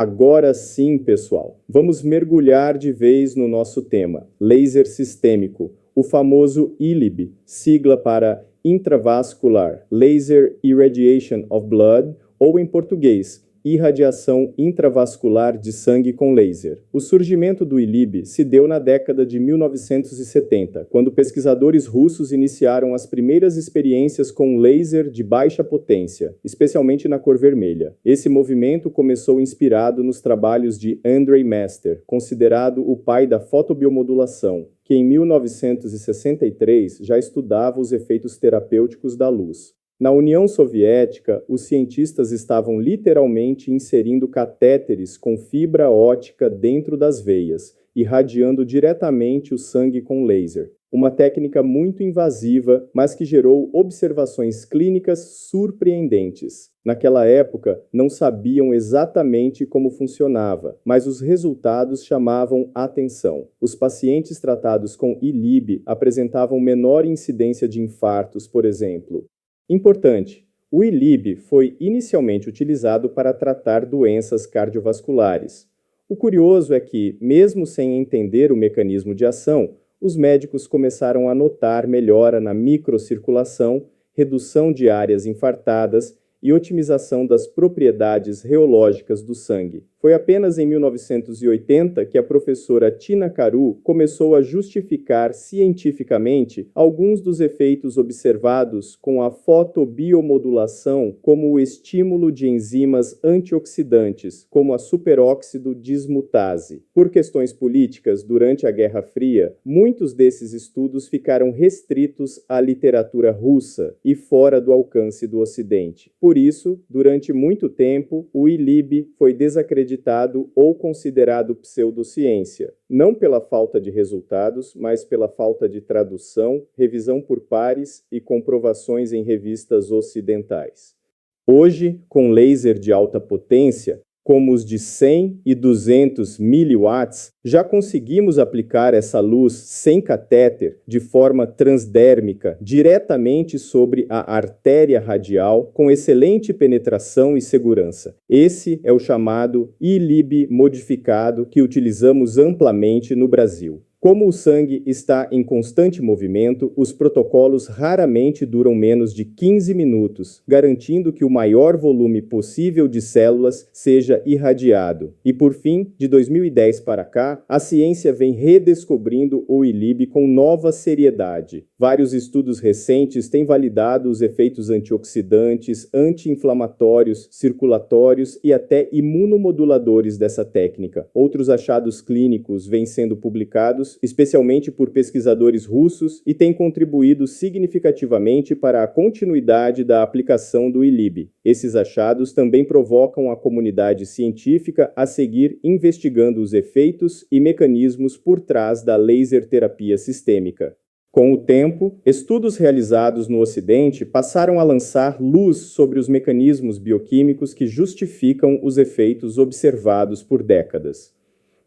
Agora sim, pessoal, vamos mergulhar de vez no nosso tema, laser sistêmico, o famoso ILIB, sigla para Intravascular Laser Irradiation of Blood, ou em português, irradiação intravascular de sangue com laser. O surgimento do ILIB se deu na década de 1970, quando pesquisadores russos iniciaram as primeiras experiências com laser de baixa potência, especialmente na cor vermelha. Esse movimento começou inspirado nos trabalhos de Andrei Mester, considerado o pai da fotobiomodulação, que em 1963 já estudava os efeitos terapêuticos da luz. Na União Soviética, os cientistas estavam literalmente inserindo catéteres com fibra ótica dentro das veias, irradiando diretamente o sangue com laser. Uma técnica muito invasiva, mas que gerou observações clínicas surpreendentes. Naquela época, não sabiam exatamente como funcionava, mas os resultados chamavam atenção. Os pacientes tratados com ILIB apresentavam menor incidência de infartos, por exemplo. Importante, o ILIB foi inicialmente utilizado para tratar doenças cardiovasculares. O curioso é que, mesmo sem entender o mecanismo de ação, os médicos começaram a notar melhora na microcirculação, redução de áreas infartadas e otimização das propriedades reológicas do sangue. Foi apenas em 1980 que a professora Tina Caru começou a justificar cientificamente alguns dos efeitos observados com a fotobiomodulação como o estímulo de enzimas antioxidantes, como a superóxido dismutase. Por questões políticas, durante a Guerra Fria, muitos desses estudos ficaram restritos à literatura russa e fora do alcance do Ocidente. Por isso, durante muito tempo, o ILIB foi desacreditado ou considerado pseudociência, não pela falta de resultados, mas pela falta de tradução, revisão por pares e comprovações em revistas ocidentais. Hoje, com laser de alta potência, como os de 100 e 200 miliwatts, já conseguimos aplicar essa luz sem catéter, de forma transdérmica, diretamente sobre a artéria radial, com excelente penetração e segurança. Esse é o chamado ILIB modificado que utilizamos amplamente no Brasil. Como o sangue está em constante movimento, os protocolos raramente duram menos de 15 minutos, garantindo que o maior volume possível de células seja irradiado. E por fim, de 2010 para cá, a ciência vem redescobrindo o ILIB com nova seriedade. Vários estudos recentes têm validado os efeitos antioxidantes, anti-inflamatórios, circulatórios e até imunomoduladores dessa técnica. Outros achados clínicos vêm sendo publicados especialmente por pesquisadores russos, e tem contribuído significativamente para a continuidade da aplicação do ILIB. Esses achados também provocam a comunidade científica a seguir investigando os efeitos e mecanismos por trás da laser terapia sistêmica. Com o tempo, estudos realizados no Ocidente passaram a lançar luz sobre os mecanismos bioquímicos que justificam os efeitos observados por décadas.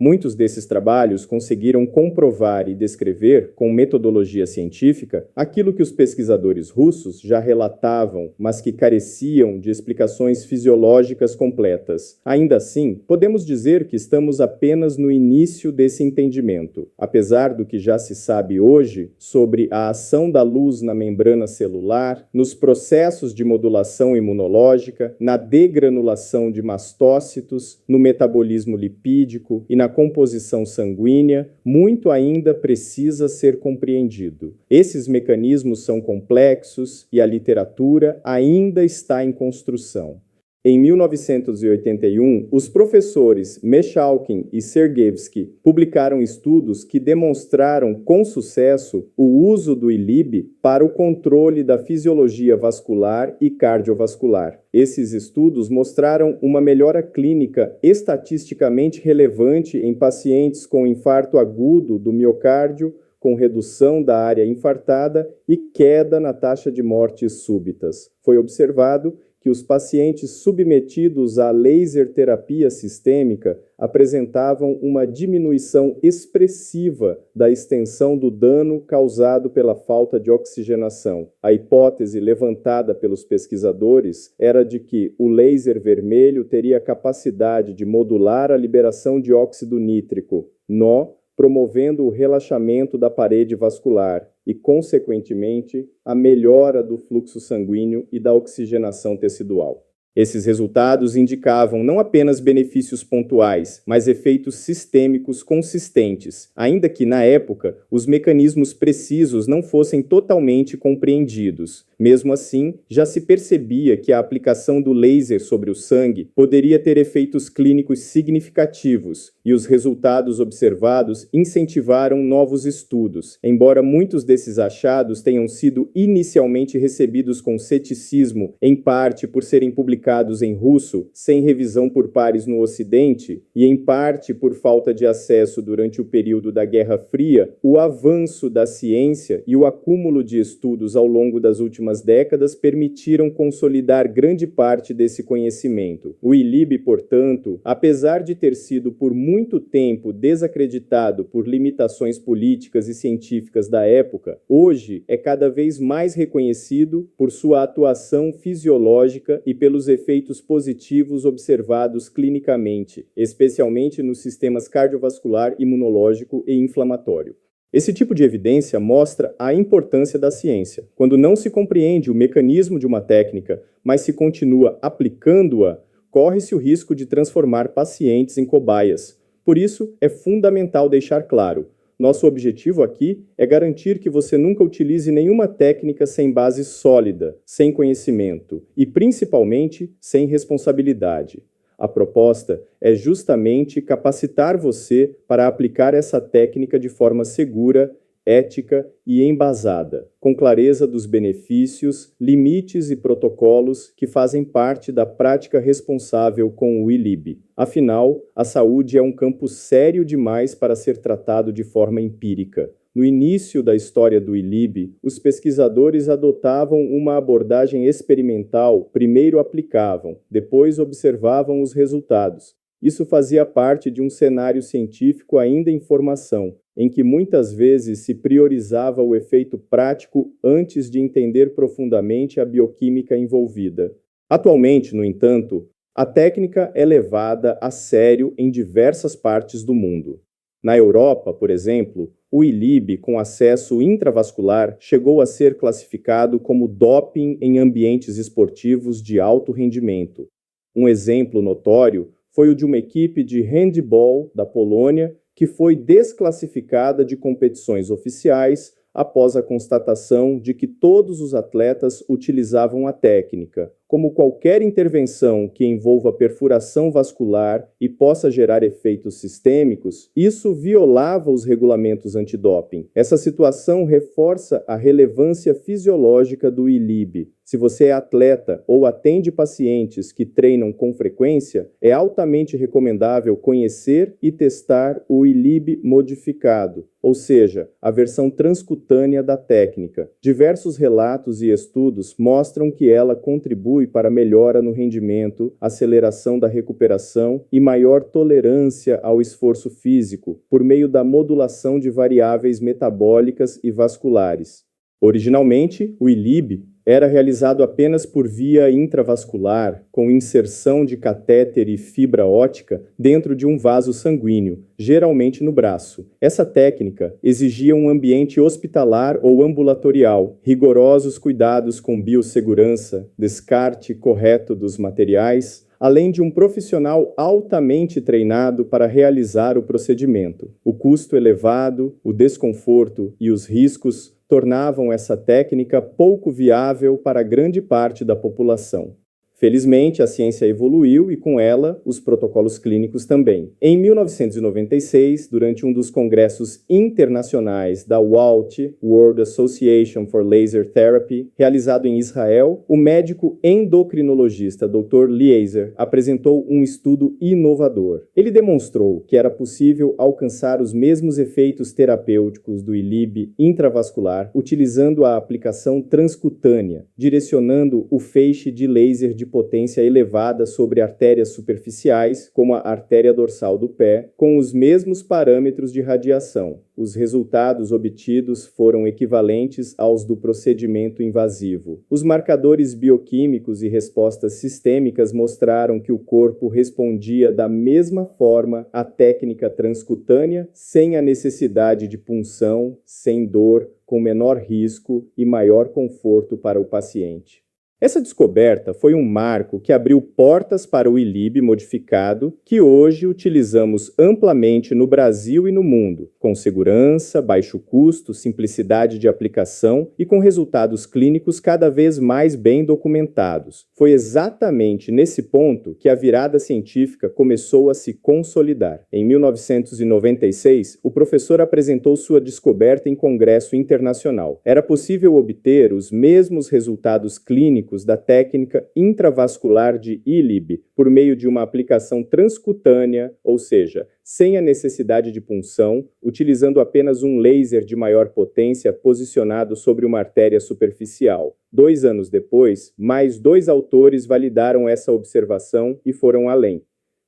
Muitos desses trabalhos conseguiram comprovar e descrever, com metodologia científica, aquilo que os pesquisadores russos já relatavam, mas que careciam de explicações fisiológicas completas. Ainda assim, podemos dizer que estamos apenas no início desse entendimento. Apesar do que já se sabe hoje sobre a ação da luz na membrana celular, nos processos de modulação imunológica, na degranulação de mastócitos, no metabolismo lipídico e na composição sanguínea, muito ainda precisa ser compreendido. Esses mecanismos são complexos e a literatura ainda está em construção. Em 1981, os professores Meshalkin e Sergeyevsky publicaram estudos que demonstraram com sucesso o uso do ILIB para o controle da fisiologia vascular e cardiovascular. Esses estudos mostraram uma melhora clínica estatisticamente relevante em pacientes com infarto agudo do miocárdio, com redução da área infartada e queda na taxa de mortes súbitas. Foi observado que os pacientes submetidos à laser terapia sistêmica apresentavam uma diminuição expressiva da extensão do dano causado pela falta de oxigenação. A hipótese levantada pelos pesquisadores era de que o laser vermelho teria capacidade de modular a liberação de óxido nítrico, NO, promovendo o relaxamento da parede vascular e, consequentemente, a melhora do fluxo sanguíneo e da oxigenação tecidual. Esses resultados indicavam não apenas benefícios pontuais, mas efeitos sistêmicos consistentes, ainda que, na época, os mecanismos precisos não fossem totalmente compreendidos. Mesmo assim, já se percebia que a aplicação do laser sobre o sangue poderia ter efeitos clínicos significativos, e os resultados observados incentivaram novos estudos, embora muitos desses achados tenham sido inicialmente recebidos com ceticismo, em parte por serem publicados em russo, sem revisão por pares no Ocidente, e em parte por falta de acesso durante o período da Guerra Fria. O avanço da ciência e o acúmulo de estudos ao longo das últimas décadas permitiram consolidar grande parte desse conhecimento. O ILIB, portanto, apesar de ter sido por muito tempo desacreditado por limitações políticas e científicas da época, hoje é cada vez mais reconhecido por sua atuação fisiológica e pelos efeitos positivos observados clinicamente, especialmente nos sistemas cardiovascular, imunológico e inflamatório. Esse tipo de evidência mostra a importância da ciência. Quando não se compreende o mecanismo de uma técnica, mas se continua aplicando-a, corre-se o risco de transformar pacientes em cobaias. Por isso, é fundamental deixar claro: nosso objetivo aqui é garantir que você nunca utilize nenhuma técnica sem base sólida, sem conhecimento e, principalmente, sem responsabilidade. A proposta é justamente capacitar você para aplicar essa técnica de forma segura, ética e embasada, com clareza dos benefícios, limites e protocolos que fazem parte da prática responsável com o ILIB. Afinal, a saúde é um campo sério demais para ser tratado de forma empírica. No início da história do ILIB, os pesquisadores adotavam uma abordagem experimental. Primeiro aplicavam, depois observavam os resultados. Isso fazia parte de um cenário científico ainda em formação, em que muitas vezes se priorizava o efeito prático antes de entender profundamente a bioquímica envolvida. Atualmente, no entanto, a técnica é levada a sério em diversas partes do mundo. Na Europa, por exemplo, o ILIB com acesso intravascular chegou a ser classificado como doping em ambientes esportivos de alto rendimento. Um exemplo notório foi o de uma equipe de handball da Polônia que foi desclassificada de competições oficiais após a constatação de que todos os atletas utilizavam a técnica. Como qualquer intervenção que envolva perfuração vascular e possa gerar efeitos sistêmicos, isso violava os regulamentos antidoping. Essa situação reforça a relevância fisiológica do ILIB. Se você é atleta ou atende pacientes que treinam com frequência, é altamente recomendável conhecer e testar o ILIB modificado, ou seja, a versão transcutânea da técnica. Diversos relatos e estudos mostram que ela contribui para melhora no rendimento, aceleração da recuperação e maior tolerância ao esforço físico, por meio da modulação de variáveis metabólicas e vasculares. Originalmente, o ILIB era realizado apenas por via intravascular, com inserção de catéter e fibra óptica dentro de um vaso sanguíneo, geralmente no braço. Essa técnica exigia um ambiente hospitalar ou ambulatorial, rigorosos cuidados com biossegurança, descarte correto dos materiais, além de um profissional altamente treinado para realizar o procedimento. O custo elevado, o desconforto e os riscos tornavam essa técnica pouco viável para grande parte da população. Felizmente, a ciência evoluiu e, com ela, os protocolos clínicos também. Em 1996, durante um dos congressos internacionais da WALT, World Association for Laser Therapy, realizado em Israel, o médico endocrinologista Dr. Lieser apresentou um estudo inovador. Ele demonstrou que era possível alcançar os mesmos efeitos terapêuticos do ILIB intravascular utilizando a aplicação transcutânea, direcionando o feixe de laser de potência elevada sobre artérias superficiais, como a artéria dorsal do pé, com os mesmos parâmetros de radiação. Os resultados obtidos foram equivalentes aos do procedimento invasivo. Os marcadores bioquímicos e respostas sistêmicas mostraram que o corpo respondia da mesma forma à técnica transcutânea, sem a necessidade de punção, sem dor, com menor risco e maior conforto para o paciente. Essa descoberta foi um marco que abriu portas para o ILIB modificado, que hoje utilizamos amplamente no Brasil e no mundo, com segurança, baixo custo, simplicidade de aplicação e com resultados clínicos cada vez mais bem documentados. Foi exatamente nesse ponto que a virada científica começou a se consolidar. Em 1996, o professor apresentou sua descoberta em congresso internacional. Era possível obter os mesmos resultados clínicos da técnica intravascular de ILIB por meio de uma aplicação transcutânea, ou seja, sem a necessidade de punção, utilizando apenas um laser de maior potência posicionado sobre uma artéria superficial. 2 anos depois, mais 2 autores validaram essa observação e foram além.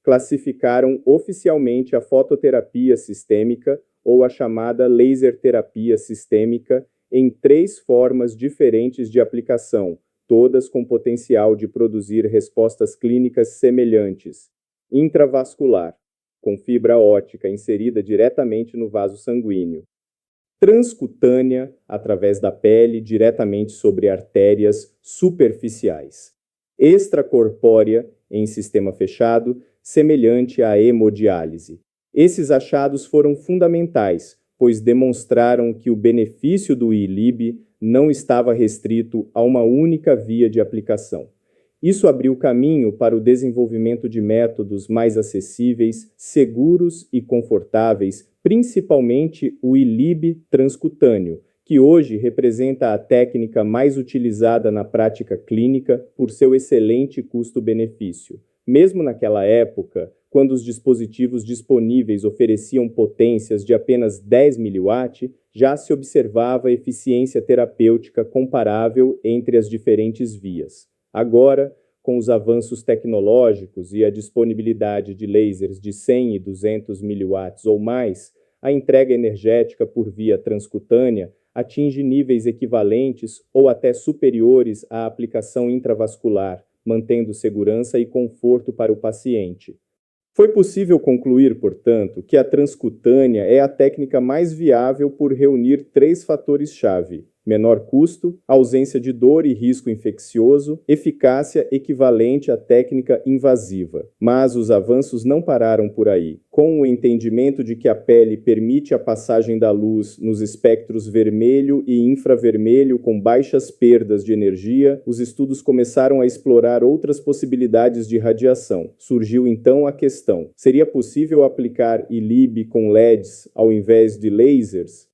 Classificaram oficialmente a fototerapia sistêmica, ou a chamada laser terapia sistêmica, em 3 formas diferentes de aplicação, todas com potencial de produzir respostas clínicas semelhantes. Intravascular, com fibra óptica inserida diretamente no vaso sanguíneo. Transcutânea, através da pele, diretamente sobre artérias superficiais. Extracorpórea, em sistema fechado, semelhante à hemodiálise. Esses achados foram fundamentais, pois demonstraram que o benefício do ILIB não estava restrito a uma única via de aplicação. Isso abriu caminho para o desenvolvimento de métodos mais acessíveis, seguros e confortáveis, principalmente o ILIB transcutâneo, que hoje representa a técnica mais utilizada na prática clínica por seu excelente custo-benefício. Mesmo naquela época, quando os dispositivos disponíveis ofereciam potências de apenas 10 mW, já se observava eficiência terapêutica comparável entre as diferentes vias. Agora, com os avanços tecnológicos e a disponibilidade de lasers de 100 e 200 mW ou mais, a entrega energética por via transcutânea atinge níveis equivalentes ou até superiores à aplicação intravascular, mantendo segurança e conforto para o paciente. Foi possível concluir, portanto, que a transcutânea é a técnica mais viável por reunir 3 fatores-chave: menor custo, ausência de dor e risco infeccioso, eficácia equivalente à técnica invasiva. Mas os avanços não pararam por aí. Com o entendimento de que a pele permite a passagem da luz nos espectros vermelho e infravermelho com baixas perdas de energia, os estudos começaram a explorar outras possibilidades de radiação. Surgiu então a questão: seria possível aplicar ILIB com LEDs ao invés de lasers,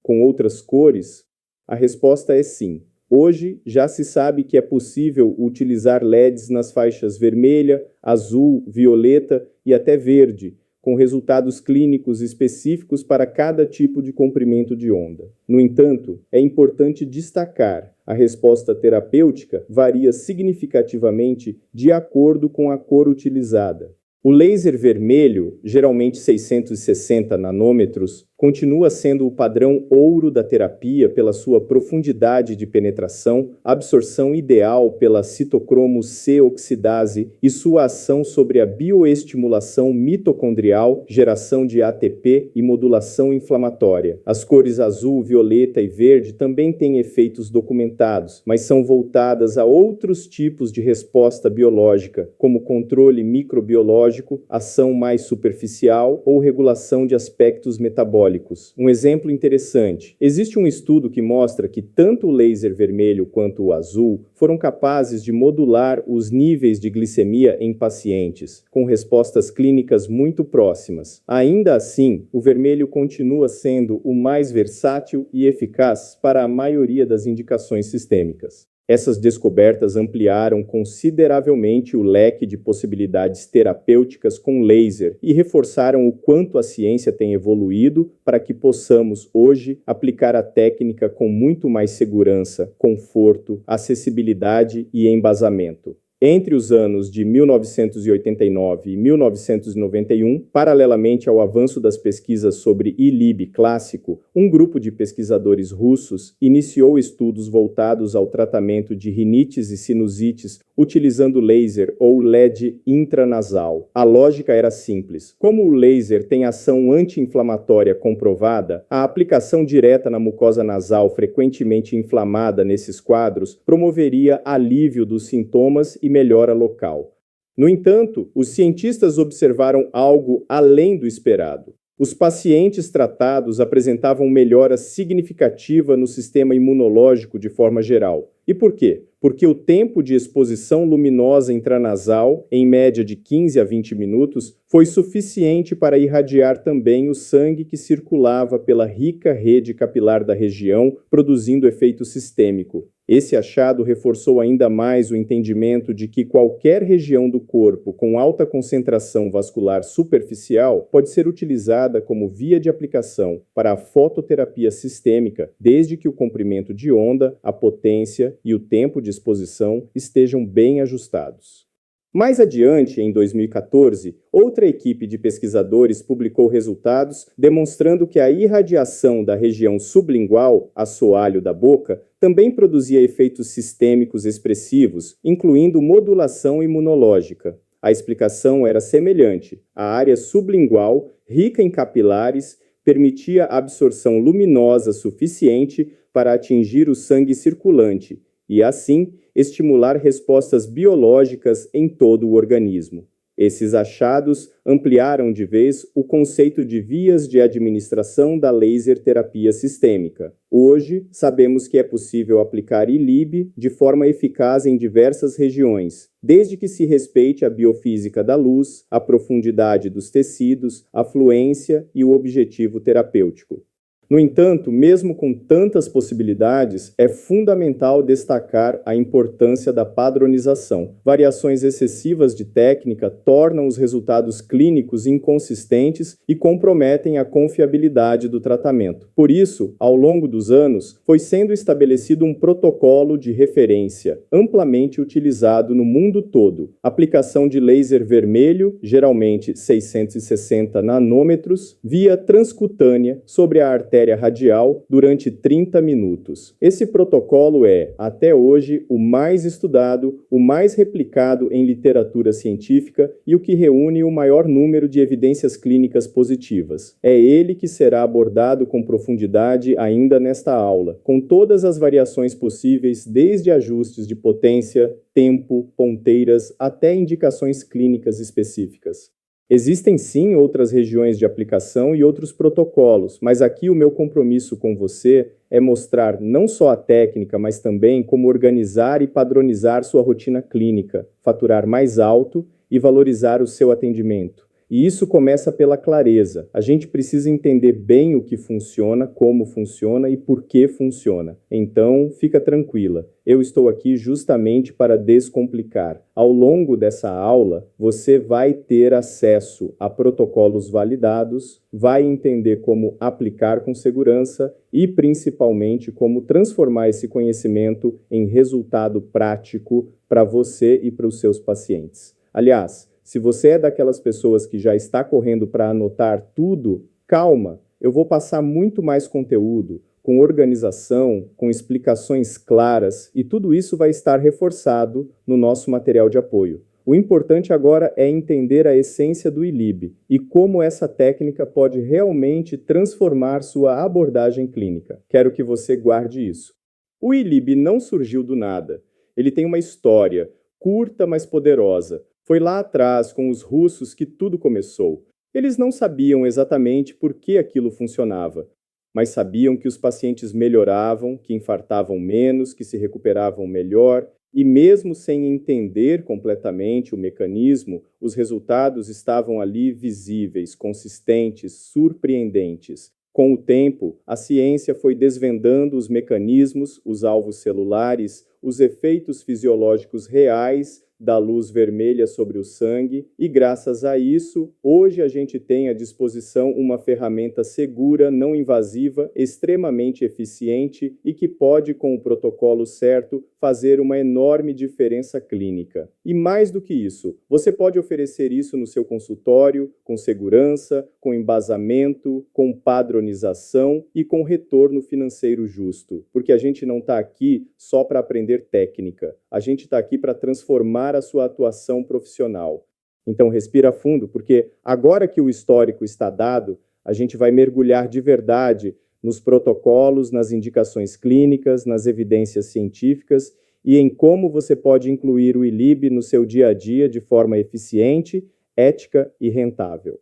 com outras cores? A resposta é sim. Hoje, já se sabe que é possível utilizar LEDs nas faixas vermelha, azul, violeta e até verde, com resultados clínicos específicos para cada tipo de comprimento de onda. No entanto, é importante destacar: a resposta terapêutica varia significativamente de acordo com a cor utilizada. O laser vermelho, geralmente 660 nanômetros, continua sendo o padrão ouro da terapia pela sua profundidade de penetração, absorção ideal pela citocromo C oxidase e sua ação sobre a bioestimulação mitocondrial, geração de ATP e modulação inflamatória. As cores azul, violeta e verde também têm efeitos documentados, mas são voltadas a outros tipos de resposta biológica, como controle microbiológico, ação mais superficial ou regulação de aspectos metabólicos. Um exemplo interessante: existe um estudo que mostra que tanto o laser vermelho quanto o azul foram capazes de modular os níveis de glicemia em pacientes, com respostas clínicas muito próximas. Ainda assim, o vermelho continua sendo o mais versátil e eficaz para a maioria das indicações sistêmicas. Essas descobertas ampliaram consideravelmente o leque de possibilidades terapêuticas com laser e reforçaram o quanto a ciência tem evoluído para que possamos hoje aplicar a técnica com muito mais segurança, conforto, acessibilidade e embasamento. Entre os anos de 1989 e 1991, paralelamente ao avanço das pesquisas sobre ILiB clássico, um grupo de pesquisadores russos iniciou estudos voltados ao tratamento de rinites e sinusites utilizando laser ou LED intranasal. A lógica era simples. Como o laser tem ação anti-inflamatória comprovada, a aplicação direta na mucosa nasal frequentemente inflamada nesses quadros promoveria alívio dos sintomas e melhora local. No entanto, os cientistas observaram algo além do esperado. Os pacientes tratados apresentavam melhora significativa no sistema imunológico de forma geral. E por quê? Porque o tempo de exposição luminosa intranasal, em média de 15 a 20 minutos, foi suficiente para irradiar também o sangue que circulava pela rica rede capilar da região, produzindo efeito sistêmico. Esse achado reforçou ainda mais o entendimento de que qualquer região do corpo com alta concentração vascular superficial pode ser utilizada como via de aplicação para a fototerapia sistêmica, desde que o comprimento de onda, a potência e o tempo de exposição estejam bem ajustados. Mais adiante, em 2014, outra equipe de pesquisadores publicou resultados demonstrando que a irradiação da região sublingual, assoalho da boca, também produzia efeitos sistêmicos expressivos, incluindo modulação imunológica. A explicação era semelhante. A área sublingual, rica em capilares, permitia absorção luminosa suficiente para atingir o sangue circulante e, assim, estimular respostas biológicas em todo o organismo. Esses achados ampliaram de vez o conceito de vias de administração da laser terapia sistêmica. Hoje, sabemos que é possível aplicar ILiB de forma eficaz em diversas regiões, desde que se respeite a biofísica da luz, a profundidade dos tecidos, a fluência e o objetivo terapêutico. No entanto, mesmo com tantas possibilidades, é fundamental destacar a importância da padronização. Variações excessivas de técnica tornam os resultados clínicos inconsistentes e comprometem a confiabilidade do tratamento. Por isso, ao longo dos anos, foi sendo estabelecido um protocolo de referência, amplamente utilizado no mundo todo. Aplicação de laser vermelho, geralmente 660 nanômetros, via transcutânea sobre a artéria radial durante 30 minutos. Esse protocolo é, até hoje, o mais estudado, o mais replicado em literatura científica e o que reúne o maior número de evidências clínicas positivas. É ele que será abordado com profundidade ainda nesta aula, com todas as variações possíveis, desde ajustes de potência, tempo, ponteiras, até indicações clínicas específicas. Existem sim outras regiões de aplicação e outros protocolos, mas aqui o meu compromisso com você é mostrar não só a técnica, mas também como organizar e padronizar sua rotina clínica, faturar mais alto e valorizar o seu atendimento. E isso começa pela clareza. A gente precisa entender bem o que funciona, como funciona e por que funciona. Então, fica tranquila. Eu estou aqui justamente para descomplicar. Ao longo dessa aula, você vai ter acesso a protocolos validados, vai entender como aplicar com segurança e, principalmente, como transformar esse conhecimento em resultado prático para você e para os seus pacientes. Aliás, se você é daquelas pessoas que já está correndo para anotar tudo, calma, eu vou passar muito mais conteúdo, com organização, com explicações claras, e tudo isso vai estar reforçado no nosso material de apoio. O importante agora é entender a essência do ILiB e como essa técnica pode realmente transformar sua abordagem clínica. Quero que você guarde isso. O ILiB não surgiu do nada. Ele tem uma história curta, mas poderosa. Foi lá atrás, com os russos, que tudo começou. Eles não sabiam exatamente por que aquilo funcionava, mas sabiam que os pacientes melhoravam, que infartavam menos, que se recuperavam melhor, e mesmo sem entender completamente o mecanismo, os resultados estavam ali visíveis, consistentes, surpreendentes. Com o tempo, a ciência foi desvendando os mecanismos, os alvos celulares, os efeitos fisiológicos reais da luz vermelha sobre o sangue, e graças a isso, hoje a gente tem à disposição uma ferramenta segura, não invasiva, extremamente eficiente e que pode, com o protocolo certo, fazer uma enorme diferença clínica. E mais do que isso, você pode oferecer isso no seu consultório, com segurança, com embasamento, com padronização e com retorno financeiro justo, porque a gente não está aqui só para aprender técnica, a gente está aqui para transformar a sua atuação profissional. Então respira fundo, porque agora que o histórico está dado, a gente vai mergulhar de verdade nos protocolos, nas indicações clínicas, nas evidências científicas e em como você pode incluir o ILIB no seu dia a dia de forma eficiente, ética e rentável.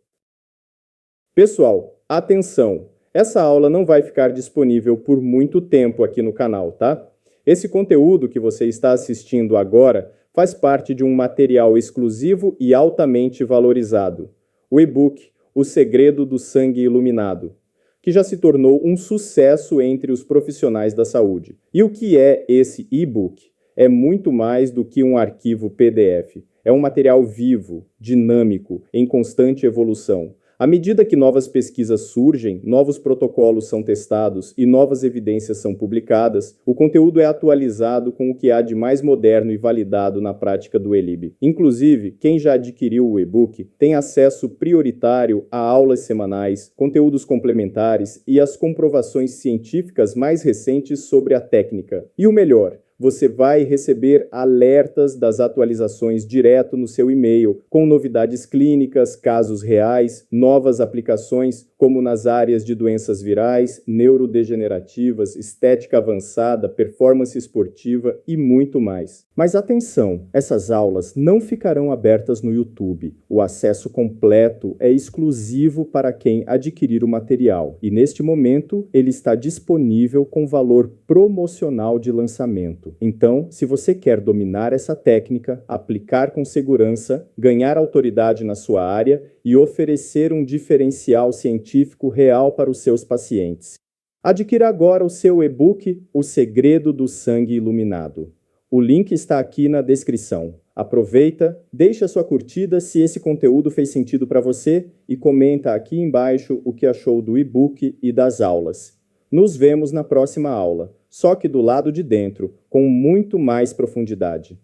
Pessoal, atenção! Essa aula não vai ficar disponível por muito tempo aqui no canal, tá? Esse conteúdo que você está assistindo agora faz parte de um material exclusivo e altamente valorizado, o e-book O Segredo do Sangue Iluminado, que já se tornou um sucesso entre os profissionais da saúde. E o que é esse e-book? É muito mais do que um arquivo PDF. É um material vivo, dinâmico, em constante evolução. À medida que novas pesquisas surgem, novos protocolos são testados e novas evidências são publicadas, o conteúdo é atualizado com o que há de mais moderno e validado na prática do ELIB. Inclusive, quem já adquiriu o e-book tem acesso prioritário a aulas semanais, conteúdos complementares e as comprovações científicas mais recentes sobre a técnica. E o melhor, você vai receber alertas das atualizações direto no seu e-mail, com novidades clínicas, casos reais, novas aplicações, como nas áreas de doenças virais, neurodegenerativas, estética avançada, performance esportiva e muito mais. Mas atenção, essas aulas não ficarão abertas no YouTube. O acesso completo é exclusivo para quem adquirir o material, e neste momento ele está disponível com valor promocional de lançamento. Então, se você quer dominar essa técnica, aplicar com segurança, ganhar autoridade na sua área e oferecer um diferencial científico real para os seus pacientes, adquira agora o seu e-book O Segredo do Sangue Iluminado. O link está aqui na descrição. Aproveita, deixa sua curtida se esse conteúdo fez sentido para você e comenta aqui embaixo o que achou do e-book e das aulas. Nos vemos na próxima aula, só que do lado de dentro, com muito mais profundidade.